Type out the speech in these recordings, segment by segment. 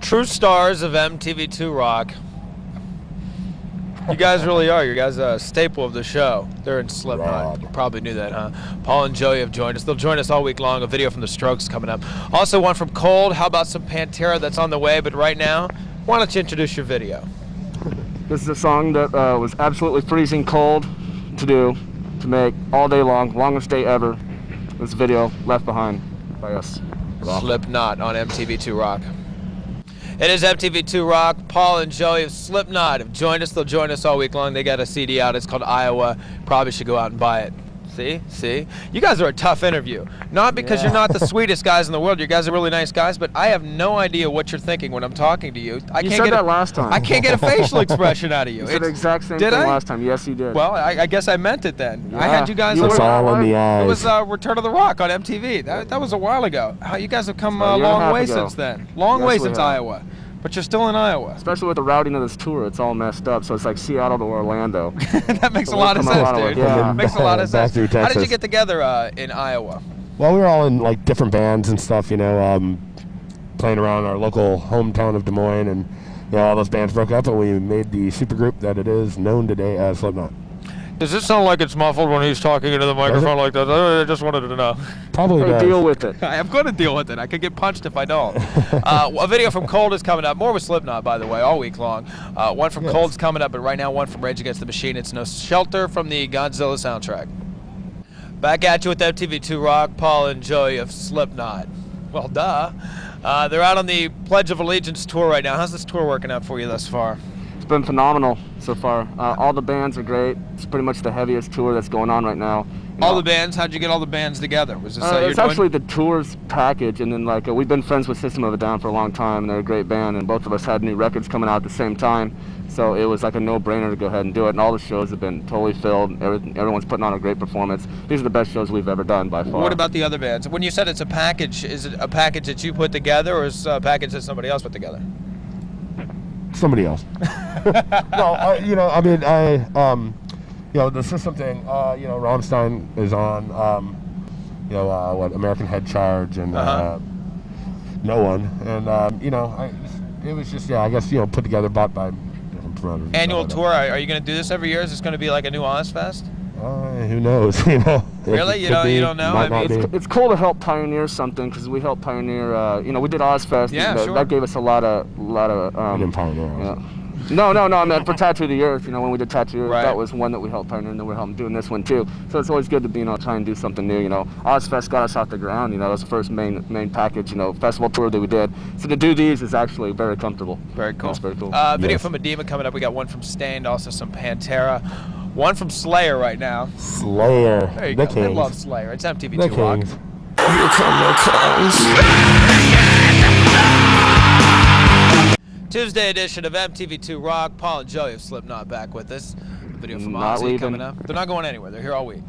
True stars of MTV2 Rock. You guys really are. You guys are a staple of the show. They're in Slipknot. You probably knew that, huh? Paul and Joey have joined us. They'll join us all week long. A video from the Strokes coming up. Also one from Cold. How about some Pantera that's on the way? But right now, why don't you introduce your video? This is a song that was absolutely freezing cold to do, to make all day long, longest day ever. This video, Left Behind, by us. Slipknot on MTV2 Rock. It is MTV2 Rock. Paul and Joey of Slipknot have joined us. They'll join us all week long. They got a CD out. It's called Iowa. Probably should go out and buy it. See? You guys are a tough interview. Not because you're not the sweetest guys in the world. You guys are really nice guys, but I have no idea what you're thinking when I'm talking to you. You said that last time. I can't get a facial expression out of you. You said the exact same thing last time. Yes, you did. Well, I guess I meant it then. Yeah. I had you guys. It's all in the eyes. It was Return of the Rock on MTV. That was a while ago. You guys have come a long way since then. Long way since Iowa. But you're still in Iowa. Especially with the routing of this tour, it's all messed up. So it's like Seattle to Orlando. That makes a lot of sense, dude. Yeah. Makes a lot of sense. Through How Texas. did you get together in Iowa? Well, we were all in like different bands and stuff, you know, playing around our local hometown of Des Moines, and you know, all those bands broke up, and we made the supergroup that it is known today as Slipknot. Does it sound like it's muffled when he's talking into the microphone like that? I just wanted to know. Probably does. Deal with it. I'm going to deal with it. I could get punched if I don't. A video from Cold is coming up. More with Slipknot, by the way, all week long. One from Cold's coming up, but right now one from Rage Against the Machine. It's No Shelter from the Godzilla soundtrack. Back at you with MTV2 Rock, Paul and Joey of Slipknot. Well, duh. They're out on the Pledge of Allegiance tour right now. How's this tour working out for you thus far? It's been phenomenal so far. All the bands are great. It's pretty much the heaviest tour that's going on right now. All the bands? How'd you get all the bands together? Was this it's actually the tour's package, and then like we've been friends with System of a Down for a long time, and they're a great band, and both of us had new records coming out at the same time, so it was like a no-brainer to go ahead and do it. And all the shows have been totally filled. Everyone's putting on a great performance. These are the best shows we've ever done by far. What about the other bands? When you said it's a package, is it a package that you put together, or is it a package that somebody else put together? Somebody else. No, you know, I mean, you know, the System thing, you know, Rammstein is on, you know, what, American Head Charge and No One. And, you know, it was just, I guguess, you know, put together, bought by different promoters. Annual tour, are you going to do this every year? Is this going to be like a new Ozfest? Who knows, you know. Really? You don't know? I mean, it's cool to help pioneer something, because we helped pioneer, you know, we did Ozfest. Yeah, and sure. That gave us a lot of we didn't pioneer. No, I mean, for Tattoo of the Earth, you know, when we did Tattoo of the Earth, Right. that was one that we helped pioneer, and then we're helping doing this one too. So it's always good to be, you know, try and do something new, you know. Ozfest got us off the ground, you know, that was the first main package, you know, festival tour that we did. So to do these is actually very comfortable. Very cool. That's very cool. Video from Edema coming up. We got one from Stained, also some Pantera. One from Slayer right now. Slayer. There you the go. Kings. I love Slayer. It's MTV2 The Rock. Kings. Tuesday edition of MTV2 Rock. Paul and Joey of Slipknot back with us. Video from Not Ozzy leaving. coming up. They're not going anywhere. They're here all week.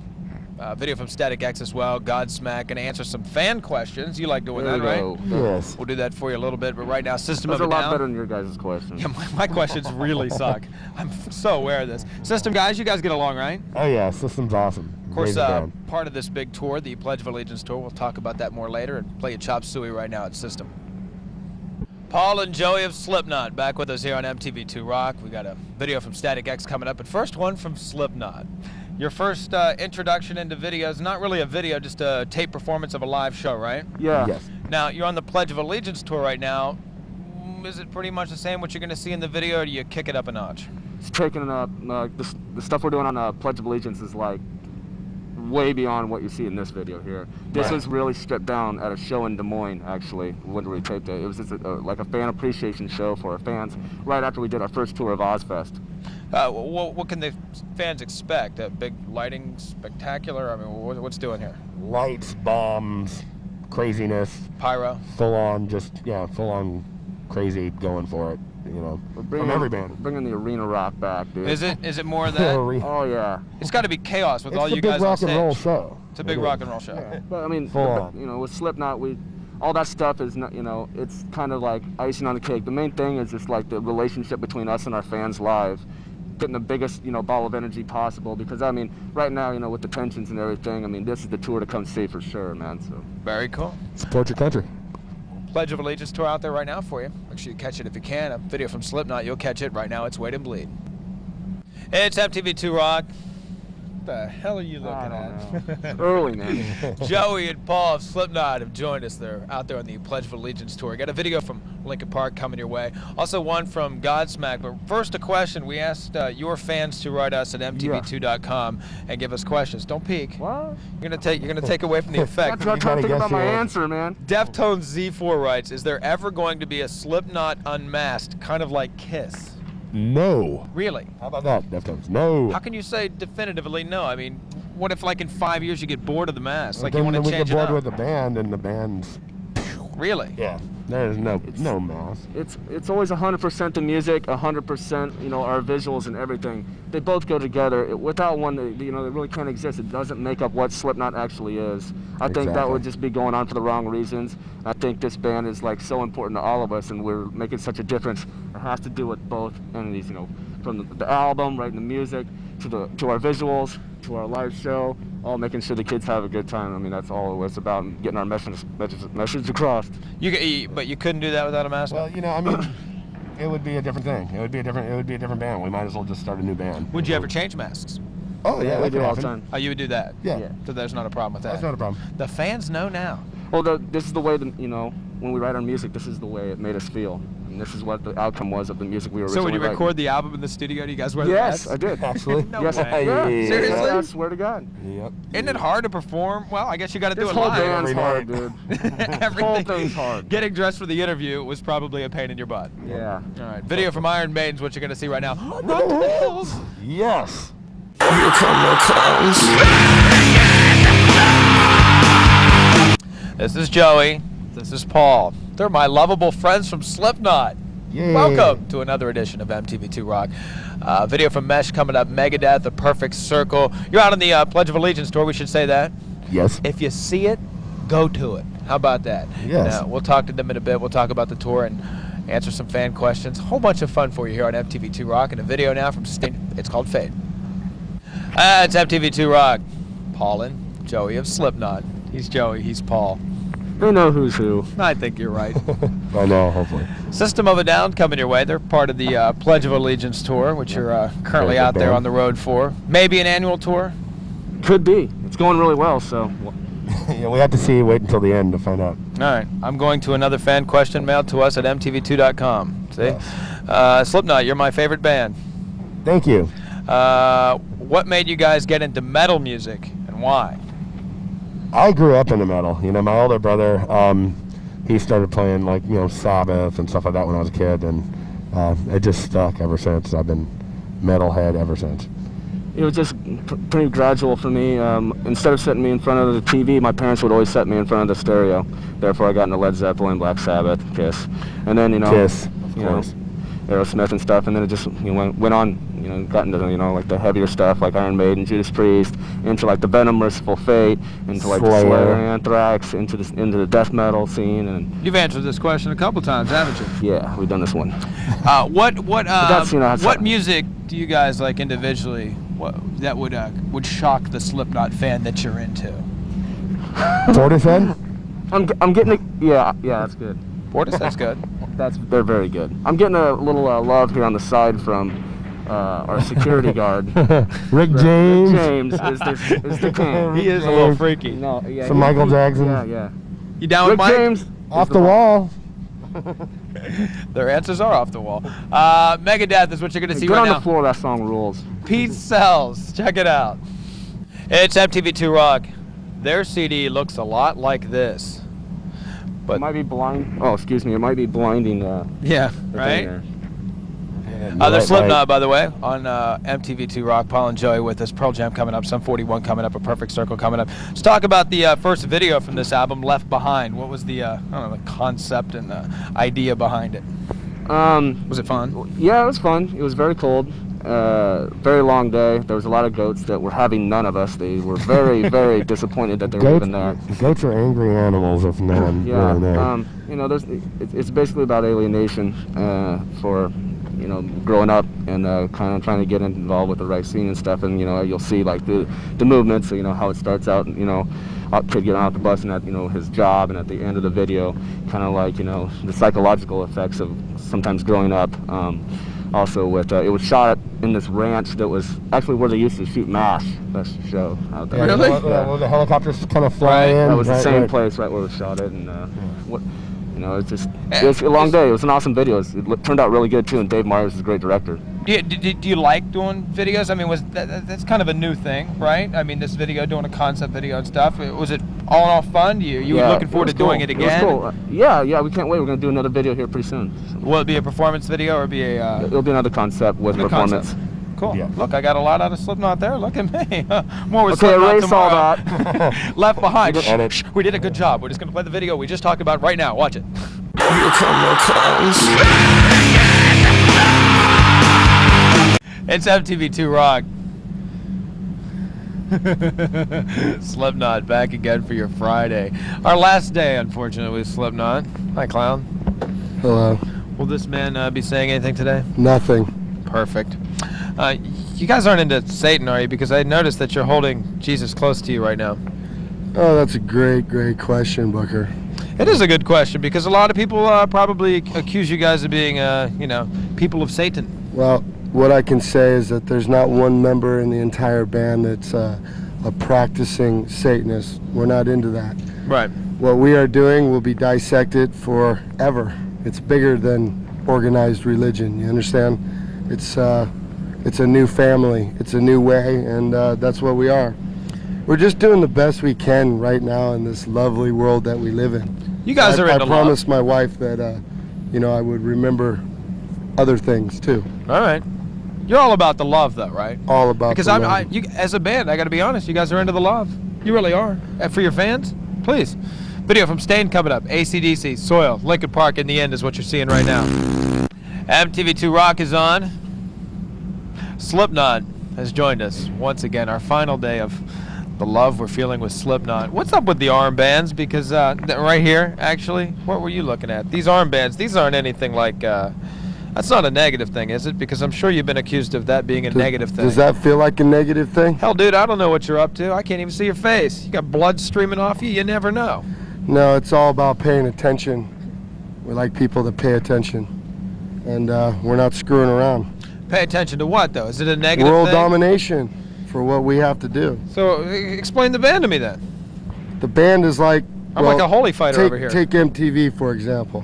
Video from Static X as well. Godsmack. Going to answer some fan questions. You like doing that, right? Yes. We'll do that for you a little bit, but right now, System Those of are a a lot Down. better than your guys' questions. Yeah, my questions really suck. I'm so aware of this. System guys, you guys get along, right? Oh, yeah, System's awesome. Of course, Amazing band. part of this big tour, the Pledge of Allegiance tour. We'll talk about that more later and play a chop suey right now at System. Paul and Joey of Slipknot back with us here on MTV2 Rock. We got a video from Static X coming up, but first one from Slipknot. Your first introduction into videos, not really a video, just a tape performance of a live show, right? Yeah. Yes. Now, you're on the Pledge of Allegiance tour right now. Is it pretty much the same what you're going to see in the video, or do you kick it up a notch? It's taking it up. The stuff we're doing on Pledge of Allegiance is like way beyond what you see in this video here. This was really stripped down at a show in Des Moines, actually, when we taped it. It was just like a fan appreciation show for our fans right after we did our first tour of Ozfest. What can the fans expect? A big lighting spectacular? I mean, what's doing here? Lights, bombs, craziness. Pyro? Full on, full on crazy going for it, you know, from every band. Bringing the arena rock back, dude. Is it more of that? Oh, yeah. It's got to be chaos with all you It's a big guys on rock stage. and roll show. It's a big rock and roll show. Yeah. But I mean, Full on. you know, with Slipknot, all that stuff is not, you know, it's kind of like icing on the cake. The main thing is just like the relationship between us and our fans live, getting the biggest, you know, ball of energy possible. Because I mean, right now, you know, with the tensions and everything, I mean, this is the tour to come see for sure, man. So Very cool. Support your country. Pledge of Allegiance tour out there right now for you. Make sure you catch it if you can. A video from Slipknot, you'll catch it right now. It's Wait and Bleed. It's MTV2 Rock. What the hell are you looking at? It's early, man. Joey and Paul of Slipknot have joined us. They're out there on the Pledge of Allegiance tour. Got a video from Lincoln Park coming your way. Also one from Godsmack. But first, a question. We asked your fans to write us at mtv2.com and give us questions. Don't peek. What? You're gonna take away from the effect. I'm trying to think about my answer, man. Deftones Z4 writes, is there ever going to be a Slipknot unmasked, kind of like Kiss? No. Really? How about that, Deftones? No. How can you say definitively no? I mean, what if like in 5 years you get bored of the mask? Like then you want to change we get it bored up? with the band, and the band's... Really? Yeah. There's no mask. It's always 100% the music, 100% our visuals and everything. They both go together. Without one, they really can't exist. It doesn't make up what Slipknot actually is. I think that would just be going on for the wrong reasons. I think this band is like so important to all of us, and we're making such a difference. It has to do with both entities, from the album, writing the music, to our visuals, to our live show, all making sure the kids have a good time. I mean, that's all it was about, getting our message across. But you couldn't do that without a mask? Well, I mean, it would be a different thing. It would be a different band. We might as well just start a new band. Would you ever change masks? Oh yeah, we do all the time. Oh, you would do that? Yeah. So there's not a problem with that? That's not a problem. The fans know now. Well, this is the way that, when we write our music, this is the way it made us feel. And this is what the outcome was of the music we were originally So when you writing. record the album in the studio, do you guys wear the Yes, masks? I did. Actually. No yes, way. Yeah. Seriously? I swear to God. Yep. Isn't it hard to perform? Well, I guess you got to do This it whole live. band's Every hard, night. dude. This whole thing's hard. Getting dressed for the interview was probably a pain in your butt. Yeah. All right. Video from Iron Maiden's what you're going to see right now. Run to the hills. Yes. Here come the clowns. This is Joey. This is Paul. They're my lovable friends from Slipknot. Yay. Welcome to another edition of MTV2 Rock. Video from Mesh coming up. Megadeth, The Perfect Circle. You're out on the Pledge of Allegiance tour. We should say that. Yes. If you see it, go to it. How about that? Yes. Now, we'll talk to them in a bit. We'll talk about the tour and answer some fan questions. A whole bunch of fun for you here on MTV2 Rock. And a video now from it's called Fade. It's MTV2 Rock. Paul and Joey of Slipknot. He's Joey. He's Paul. They know who's who. I think you're right. I know, hopefully. System of a Down coming your way. They're part of the Pledge of Allegiance tour, which you're currently out there on the road for. Maybe an annual tour? Could be. It's going really well, so. Yeah, we have to wait until the end to find out. All right. I'm going to another fan question mailed to us at mtv2.com. See? Yes. Slipknot, you're my favorite band. Thank you. What made you guys get into metal music and why? I grew up into metal. My older brother, he started playing like Sabbath and stuff like that when I was a kid, and it just stuck ever since. I've been metalhead ever since. It was just pretty gradual for me. Instead of setting me in front of the TV, my parents would always set me in front of the stereo. Therefore, I got into Led Zeppelin, Black Sabbath, Kiss, and then Kiss, of course. Aerosmith and stuff, and then it just went on. Got into like the heavier stuff like Iron Maiden, Judas Priest, into like the Venom, Merciful Fate, into like the Slayer, Anthrax, into the death metal scene. And you've answered this question a couple times, haven't you? Yeah, we've done this one. What music do you guys like individually? That would shock the Slipknot fan that you're into? Portishead? I'm getting it. Yeah, that's good. Portishead's good. They're very good. I'm getting a little love here on the side from our security guard. Rick James. Rick James is the king. He is a little freaky. No, yeah. Some Michael Jackson. Yeah. You down with Rick Mike? James Off the wall. Their answers are off the wall. Megadeth is what you're going to see Get right on now. the floor. That song rules. Pete Sells. Check it out. It's MTV2 Rock. Their CD looks a lot like this. But It might be blind. Oh, excuse me. It might be blinding. yeah, right? They're Slipknot, by the way, on MTV2 Rock. Paul and Joey with us. Pearl Jam coming up. Sum 41 coming up. A Perfect Circle coming up. Let's talk about the first video from this album, Left Behind. What was the the concept and the idea behind it? Was it fun? Yeah, it was fun. It was very cold. Very long day. There was a lot of goats that were having none of us. They were very, very disappointed that they were even there. Goats are angry animals if no one really there. It's basically about alienation for growing up and kind of trying to get involved with the right scene and stuff. And you'll see like the movements. How it starts out. kid getting off the bus and at, you know, his job, and at the end of the video, kind of like, you know, the psychological effects of sometimes growing up. Also with, it was shot in this ranch that was actually where they used to shoot MASH. That's the show out there. Really? Where the helicopters kind of fly in. That was the same right. place right where we shot it, and what, you know, it's just, it was a long day. It was an awesome video. It turned out really good too, and Dave Myers is a great director. Do you like doing videos? I mean, that's kind of a new thing, right? I mean, this video, doing a concept video and stuff. Was it all in all fun? You were looking forward to doing it again? It was cool. Yeah, we can't wait. We're going to do another video here pretty soon. So. Will it be a performance video or be a... It'll be another concept with performance. Concept. Cool. Yeah. Look, I got a lot out of Slipknot there. Look at me. More with Okay, Slipknot erase all tomorrow. that. Left behind. Edit. Shh, we did a good job. We're just going to play the video we just talked about right now. Watch it. Here come the clowns. It's mtv2 Rock. Slipknot back again for your Friday. Our last day, unfortunately, with Slipknot. Hi, clown. Hello. Will this man be saying anything today? Nothing. Perfect. You guys aren't into Satan, are you? Because I noticed that you're holding Jesus close to you right now. Oh, that's a great question, Booker. It is a good question because a lot of people probably accuse you guys of being, you know, people of Satan. Well, what I can say is that there's not one member in the entire band that's a practicing Satanist. We're not into that. Right. What we are doing will be dissected forever. It's bigger than organized religion. You understand? It's a new family. It's a new way, and that's what we are. We're just doing the best we can right now in this lovely world that we live in. You guys are into love. I promised my wife that, you know, I would remember other things too. All right. You're all about the love, though, right? All about because the love. you, as a band, I got to be honest, you guys are into the love. You really are. And for your fans, please. Video from Stain coming up. AC/DC, Soil, Lincoln Park in the end is what you're seeing right now. mtv2 Rock is on. Slipknot has joined us once again. Our final day of the love we're feeling with Slipknot. What's up with the armbands? Because right here, actually, what were you looking at? These armbands, these aren't anything like... that's not a negative thing, is it? Because I'm sure you've been accused of that being a negative thing. Does that feel like a negative thing? Hell, dude, I don't know what you're up to. I can't even see your face. You got blood streaming off you. You never know. No, it's all about paying attention. We like people that pay attention. And we're not screwing around. Pay attention to what, though? Is it a negative World thing? domination for what we have to do. So explain the band to me, then. The band is like... I'm like a holy fighter over here. Take MTV, for example.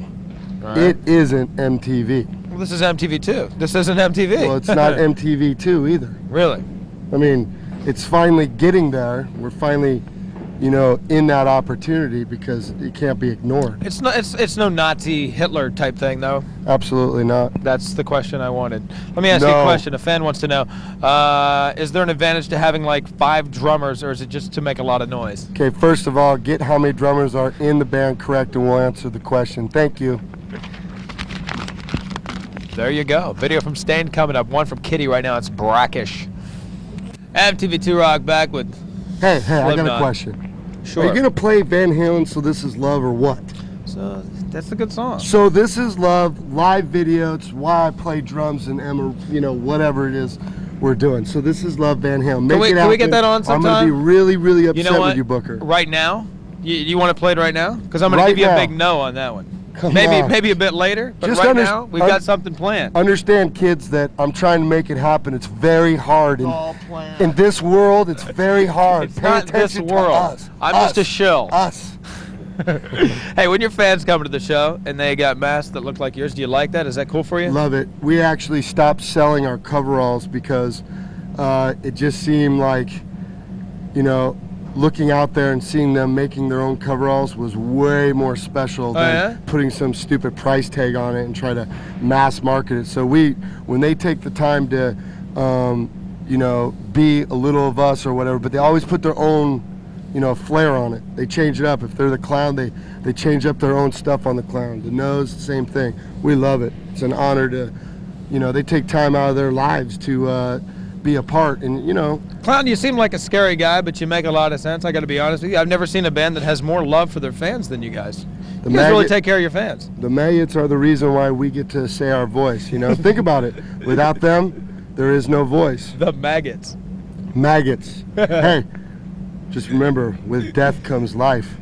Right. It isn't MTV. Well, this is MTV2. This isn't MTV. Well, it's not MTV2 either. Really? I mean, it's finally getting there. We're finally, you know, in that opportunity because it can't be ignored. It's not. It's no Nazi Hitler type thing, though. Absolutely not. That's the question I wanted. Let me ask you a question. A fan wants to know: is there an advantage to having like 5 drummers, or is it just to make a lot of noise? Okay, first of all, get how many drummers are in the band correct, and we'll answer the question. Thank you. There you go. Video from Stain coming up. One from Kitty right now. It's brackish. mtv2 Rock back with... Hey, I got a question. Sure. Are you going to play Van Halen, So This Is Love, or what? So, that's a good song. So This Is Love, live video. It's why I play drums and Emma, you know, whatever it is we're doing. So This Is Love, Van Halen. Can we get that on sometime? I'm going to be really, really upset you know with you, Booker. Right now? You want to play it right now? Because I'm going to give you a big no on that one. Maybe a bit later, but Just right now we've got something planned. Understand, kids, that I'm trying to make it happen. It's very hard. In this world, it's very hard. It's not this world. I'm just a shill. Us. Hey, when your fans come to the show and they got masks that look like yours, do you like that? Is that cool for you? Love it. We actually stopped selling our coveralls because it just seemed like, you know, looking out there and seeing them making their own coveralls was way more special than putting some stupid price tag on it and try to mass market it. So when they take the time to, you know, be a little of us or whatever, but they always put their own, you know, flair on it. They change it up. If they're the clown, they change up their own stuff on the clown. The nose, same thing. We love it. It's an honor to, you know, they take time out of their lives to be a part, and you know. Clown, you seem like a scary guy, but you make a lot of sense. I got to be honest with you. I've never seen a band that has more love for their fans than you guys. You guys really take care of your fans. The maggots are the reason why we get to say our voice. You know, think about it. Without them, there is no voice. The maggots. Maggots. Hey, just remember, with death comes life.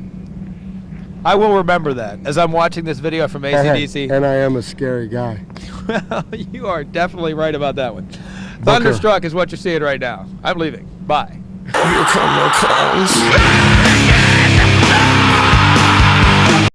I will remember that as I'm watching this video from AC/DC. And I am a scary guy. Well, you are definitely right about that one. Thunderstruck is what you're seeing right now. I'm leaving. Bye. Here come the clowns.